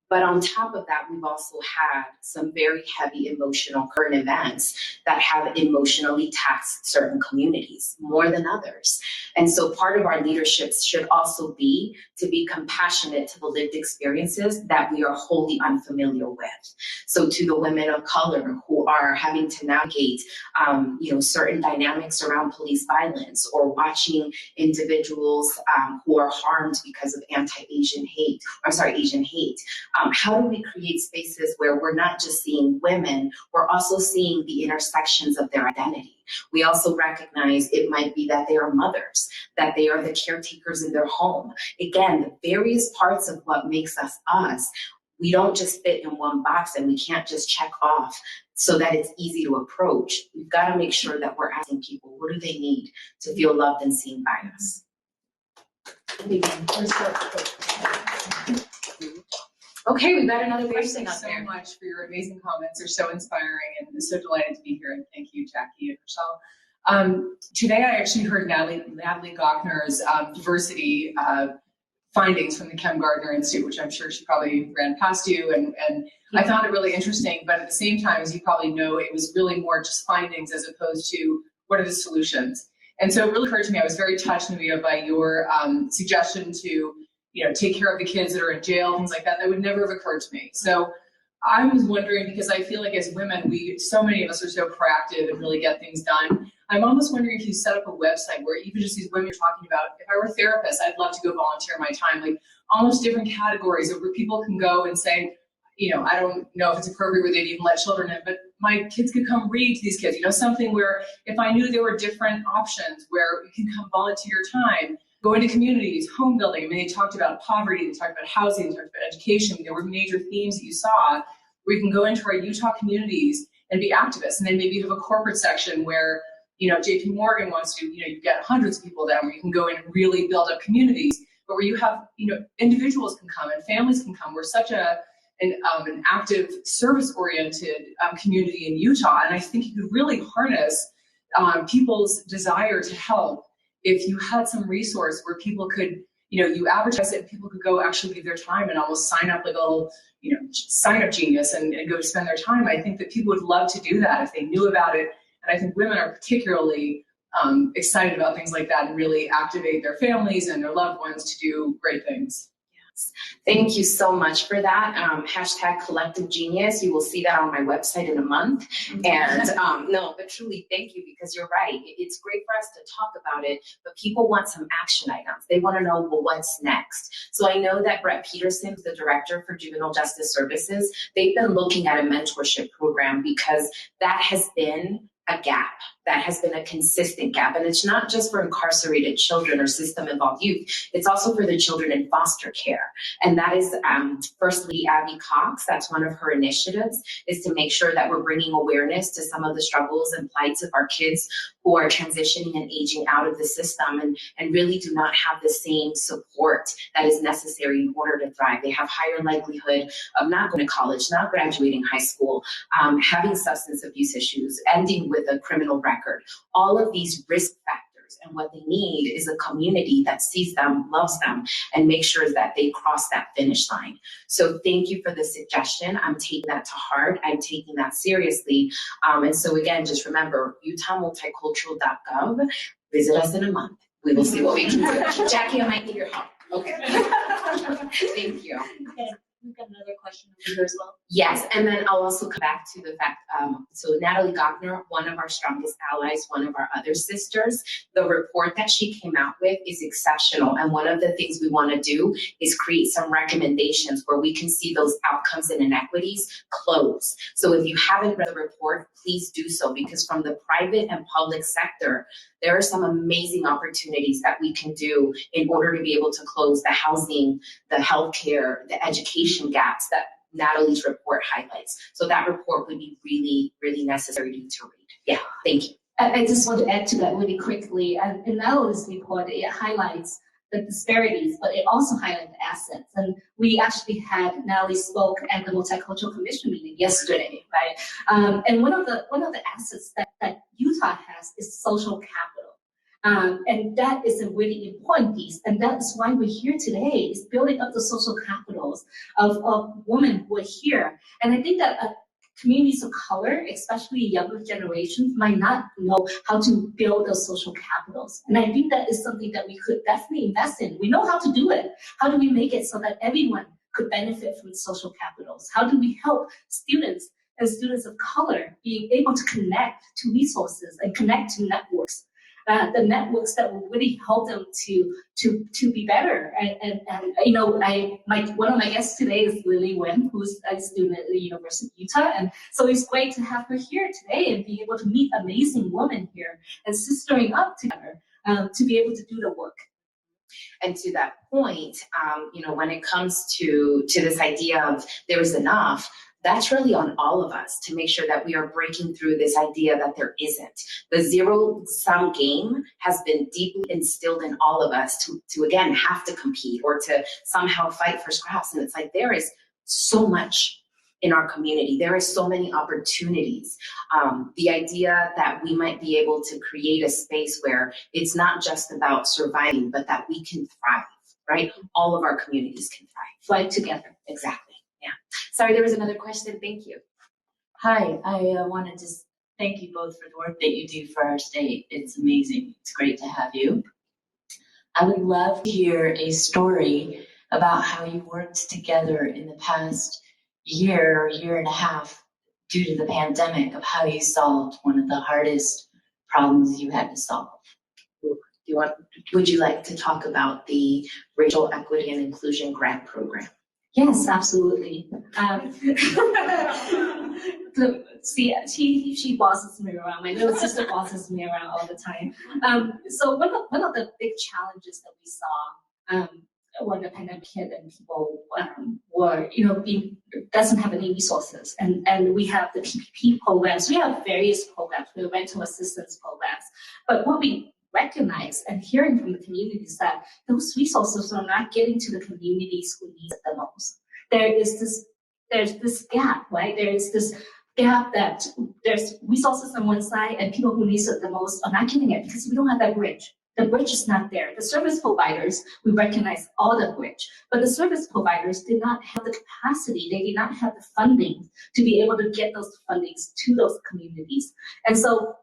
But on top of that, we've also had some very heavy emotional current events that have emotionally taxed certain communities more than others. And so part of our leadership should also be to be compassionate to the lived experiences that we are wholly unfamiliar with. So to the women of color who are having to navigate, certain dynamics around police violence, or watching individuals who are harmed because of Asian hate. How do we create spaces where we're not just seeing women, we're also seeing the intersections of their identity? We also recognize it might be that they are mothers, that they are the caretakers in their home. Again, the various parts of what makes us us, we don't just fit in one box, and we can't just check off so that it's easy to approach. We've got to make sure that we're asking people, what do they need to feel loved and seen by us? Okay, we've got another question Thank you up so there. much for your amazing comments. They're so inspiring, and so delighted to be here. And thank you, Jackie and Rachelle. Today, I actually heard Natalie Gochner's diversity findings from the Kem Gardner Institute, which I'm sure she probably ran past you, and I found it really interesting. But at the same time, as you probably know, it was really more just findings as opposed to what are the solutions. And so it really occurred to me, I was very touched, Nubia, by your suggestion to take care of the kids that are in jail, things like that. That would never have occurred to me. So I was wondering, because I feel like as women, so many of us are so proactive and really get things done. I'm almost wondering if you set up a website where even just these women you're talking about, if I were a therapist, I'd love to go volunteer my time, like almost different categories where people can go and say, I don't know if it's appropriate where they'd even let children in, but my kids could come read to these kids, something where if I knew there were different options where you can come volunteer your time, go into communities, home building. I mean, they talked about poverty, they talked about housing, they talked about education. There were major themes that you saw where you can go into our Utah communities and be activists. And then maybe you have a corporate section where, JP Morgan wants to, you get hundreds of people down where you can go in and really build up communities, but where you have, individuals can come and families can come. We're such an active service-oriented community in Utah. And I think you could really harness people's desire to help if you had some resource where people could, you advertise it and people could go actually leave their time and almost sign up like a little, sign up genius and go spend their time. I think that people would love to do that if they knew about it. And I think women are particularly excited about things like that and really activate their families and their loved ones to do great things. Thank you so much for that. Hashtag collective genius. You will see that on my website in a month. And no, but truly thank you, because you're right. It's great for us to talk about it, but people want some action items. They want to know, well, what's next? So I know that Brett Peterson, the director for Juvenile Justice Services, they've been looking at a mentorship program because that has been a gap. That has been a consistent gap. And it's not just for incarcerated children or system-involved youth. It's also for the children in foster care. And that is, firstly, Abby Cox, that's one of her initiatives, is to make sure that we're bringing awareness to some of the struggles and plights of our kids who are transitioning and aging out of the system and really do not have the same support that is necessary in order to thrive. They have higher likelihood of not going to college, not graduating high school, having substance abuse issues, ending with a criminal record. All of these risk factors, and what they need is a community that sees them, loves them, and makes sure that they cross that finish line. So thank you for the suggestion. I'm taking that to heart. I'm taking that seriously. And so again, just remember, utahmulticultural.gov. Visit us in a month. We will see what we can do. Jackie, I might need your help. Okay. Thank you. We've got another question over here as well. Yes, and then I'll also come back to the fact, so Natalie Gochner, one of our strongest allies, one of our other sisters, the report that she came out with is exceptional. And one of the things we want to do is create some recommendations where we can see those outcomes and inequities close. So if you haven't read the report, please do so, because from the private and public sector, there are some amazing opportunities that we can do in order to be able to close the housing, the healthcare, the education gaps that Natalie's report highlights. So that report would be really, really necessary to read. Yeah, thank you. I just want to add to that really quickly. And in Natalie's report, it highlights the disparities, but it also highlights the assets. And we actually had Natalie spoke at the Multicultural Commission meeting yesterday, right? And one of the assets that Utah has is social capital. And that is a really important piece. And that's why we're here today, is building up the social capitals of women who are here. And I think that communities of color, especially younger generations, might not know how to build those social capitals. And I think that is something that we could definitely invest in. We know how to do it. How do we make it so that everyone could benefit from social capitals? How do we help students and students of color being able to connect to resources and connect to networks? The networks that will really help them to be better. And you know, one of my guests today is Lily Wynn, who's a student at the University of Utah. And so it's great to have her here today and be able to meet amazing women here and sistering up together to be able to do the work. And to that point, you know, when it comes to this idea of there is enough, that's really on all of us to make sure that we are breaking through this idea that there isn't. The zero-sum game has been deeply instilled in all of us to again, have to compete or to somehow fight for scraps. And it's like, there is so much in our community. There are so many opportunities. The idea that we might be able to create a space where it's not just about surviving, but that we can thrive, right? All of our communities can thrive. Fight together. Exactly. Yeah. Sorry, there was another question. Thank you. Hi, I want to just thank you both for the work that you do for our state. It's amazing. It's great to have you. I would love to hear a story about how you worked together in the past year and a half due to the pandemic, of how you solved one of the hardest problems you had to solve. Would you like to talk about the Racial Equity and Inclusion Grant Program? Yes, absolutely. See, she bosses me around. My little sister bosses me around all the time. So one of the big challenges that we saw when the pandemic hit and people were, doesn't have any resources, and we have the PPP programs. We have various programs, we have rental assistance programs, but what we recognize and hearing from the communities that those resources are not getting to the communities who need it the most. There's this gap, right? There is this gap that there's resources on one side and people who need it the most are not getting it because we don't have that bridge. The bridge is not there. The service providers, we recognize all the bridge, but the service providers did not have the capacity. They did not have the funding to be able to get those fundings to those communities. And so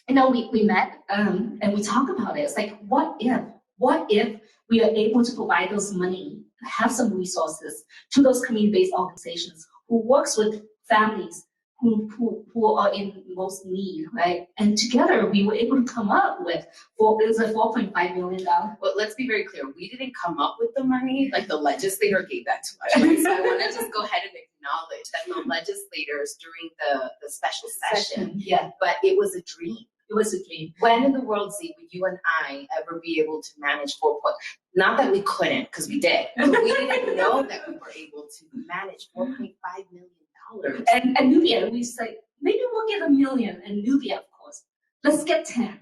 we met and we talked about it. It's like, what if we are able to provide those money, have some resources to those community-based organizations who works with families who are in most need, right? And together we were able to come up with, it was a $4.5 million. Well, let's be very clear. We didn't come up with the money. Like, the legislator gave that to us. Right? So I want to just go ahead and acknowledge that the legislators during the special session, Yeah, but it was a dream. it was a dream. When in the world, Z, would you and I ever be able to manage not that we couldn't, because we did, but we didn't know that we were able to manage $4.5 million. And Nubia, we say, maybe we'll get $1 million, and Nubia, of course, let's get 10.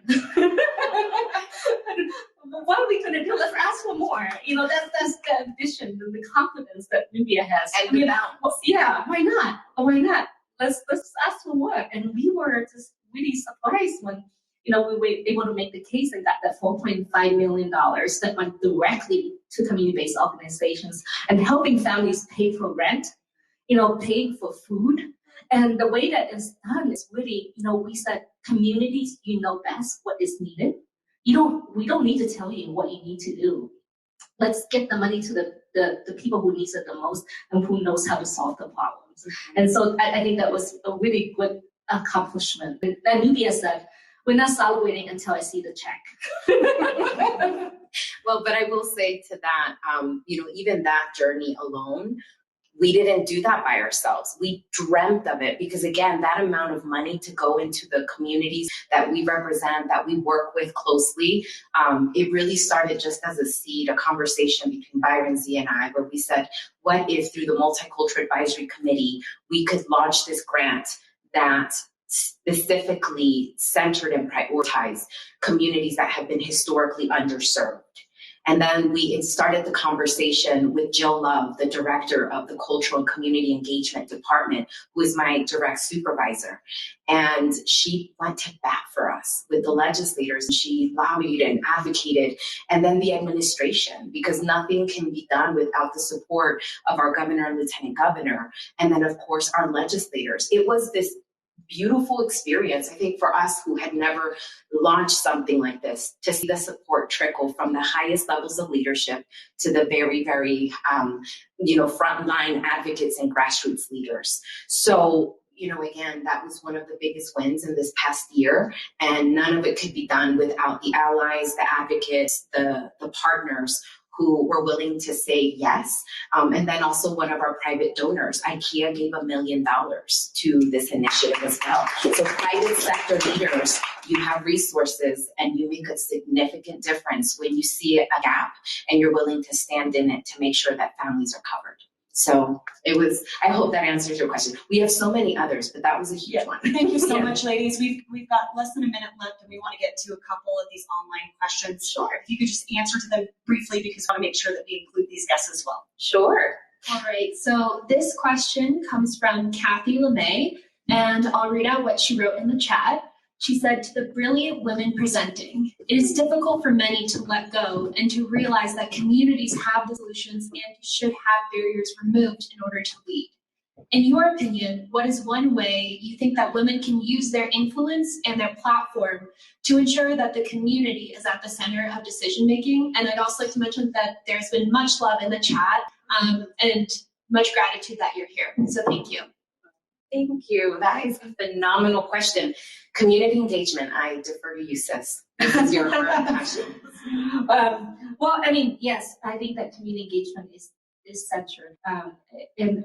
What are we gonna do? Let's ask for more. That's the ambition and the confidence that Nubia has. And the balance. Well, yeah, why not? Why not? Let's ask for more. And we were just really surprised when we were able to make the case and got that $4.5 million that went directly to community-based organizations and helping families pay for rent, paying for food. And the way that is done is really, we said, communities, you know best what is needed. We don't need to tell you what you need to do. Let's get the money to the people who needs it the most and who knows how to solve the problems. And so I think that was a really good accomplishment. And Nubia said, we're not celebrating until I see the check. Well, but I will say to that, even that journey alone, we didn't do that by ourselves. We dreamt of it because, again, that amount of money to go into the communities that we represent, that we work with closely, it really started just as a seed, a conversation between Byron, Z, and I, where we said, what if through the Multicultural Advisory Committee, we could launch this grant that specifically centered and prioritized communities that have been historically underserved. And then we started the conversation with Jill Love, the director of the Cultural and Community Engagement Department, who is my direct supervisor. And she went to bat for us with the legislators. She lobbied and advocated. And then the administration, because nothing can be done without the support of our governor and lieutenant governor. And then, of course, our legislators. It was this beautiful experience, I think, for us who had never launched something like this, to see the support trickle from the highest levels of leadership to the very, very, frontline advocates and grassroots leaders. So, again, that was one of the biggest wins in this past year, and none of it could be done without the allies, the advocates, the partners who were willing to say yes. And then also one of our private donors, IKEA, gave $1 million to this initiative as well. So private sector leaders, you have resources and you make a significant difference when you see a gap and you're willing to stand in it to make sure that families are covered. So I hope that answers your question. We have so many others, but that was a huge one. Thank you so much, ladies. We've got less than a minute left and we want to get to a couple of these online questions. Sure. If you could just answer to them briefly, because we want to make sure that we include these guests as well. Sure. All right, so this question comes from Kathy LeMay, and I'll read out what she wrote in the chat. She said, to the brilliant women presenting, it is difficult for many to let go and to realize that communities have the solutions and should have barriers removed in order to lead. In your opinion, what is one way you think that women can use their influence and their platform to ensure that the community is at the center of decision making? And I'd also like to mention that there's been much love in the chat and much gratitude that you're here. So thank you. Thank you. That is a phenomenal question. Community engagement, I defer to you, sis. This is your passion. Yes, I think that community engagement is centered. And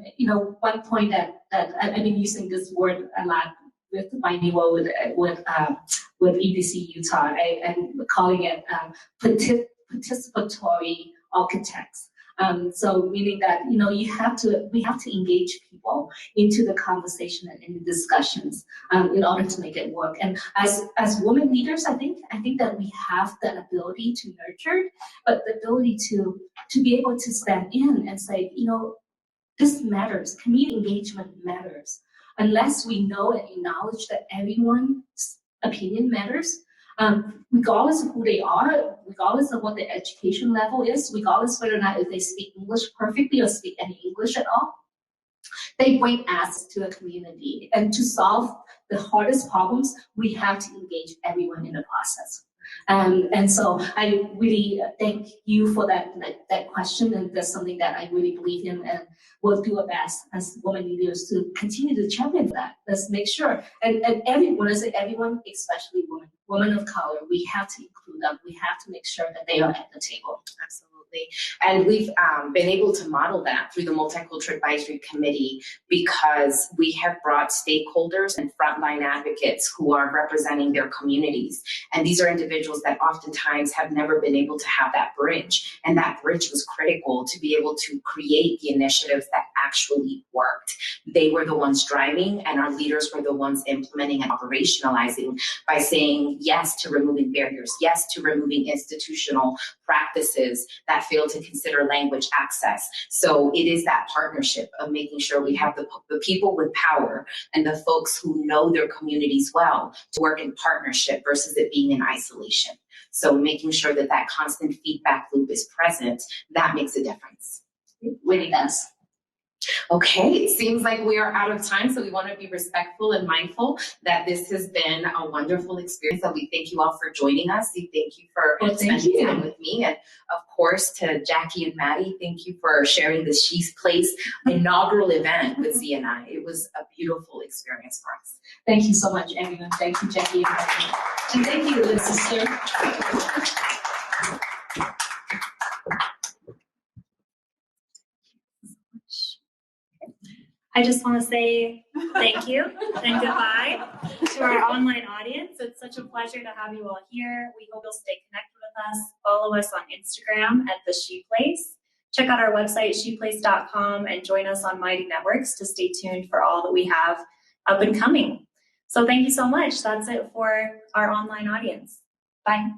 one point that I've been using this word a lot with bilingual with EDC Utah, and calling it participatory architects. So meaning that we have to engage people into the conversation and in the discussions in order to make it work. And as women leaders, I think that we have that ability to nurture, but the ability to be able to stand in and say, this matters. Community engagement matters. Unless we know and acknowledge that everyone's opinion matters, regardless of who they are, regardless of what their education level is, regardless whether or not if they speak English perfectly or speak any English at all, They bring access to the community. And to solve the hardest problems, we have to engage everyone in the process. And so I really thank you for that question, and that's something that I really believe in, and will do our best as women leaders to continue to champion that. Let's make sure, and everyone, when I say everyone, especially women of color, we have to include them. We have to make sure that they are at the table. Absolutely. And we've been able to model that through the Multicultural Advisory Committee, because we have brought stakeholders and frontline advocates who are representing their communities. And these are individuals that oftentimes have never been able to have that bridge. And that bridge was critical to be able to create the initiatives that actually worked. They were the ones driving, and our leaders were the ones implementing and operationalizing by saying yes to removing barriers, yes to removing institutional practices that fail to consider language access. So it is that partnership of making sure we have the people with power and the folks who know their communities well to work in partnership versus it being in isolation. So making sure that that constant feedback loop is present, that makes a difference. It really does. Okay, it seems like we are out of time, so we want to be respectful and mindful that this has been a wonderful experience. And we thank you all for joining us. We thank you for spending time with me. And of course, to Jackie and Maddie, thank you for sharing the ShePlace inaugural event with Z and I. It was a beautiful experience for us. Thank you so much, everyone. Thank you, Jackie. And thank you, little sister. I just want to say thank you and goodbye to our online audience. It's such a pleasure to have you all here. We hope you'll stay connected with us. Follow us on Instagram at the ShePlace. Check out our website, sheplace.com, and join us on Mighty Networks to stay tuned for all that we have up and coming. So thank you so much. That's it for our online audience. Bye.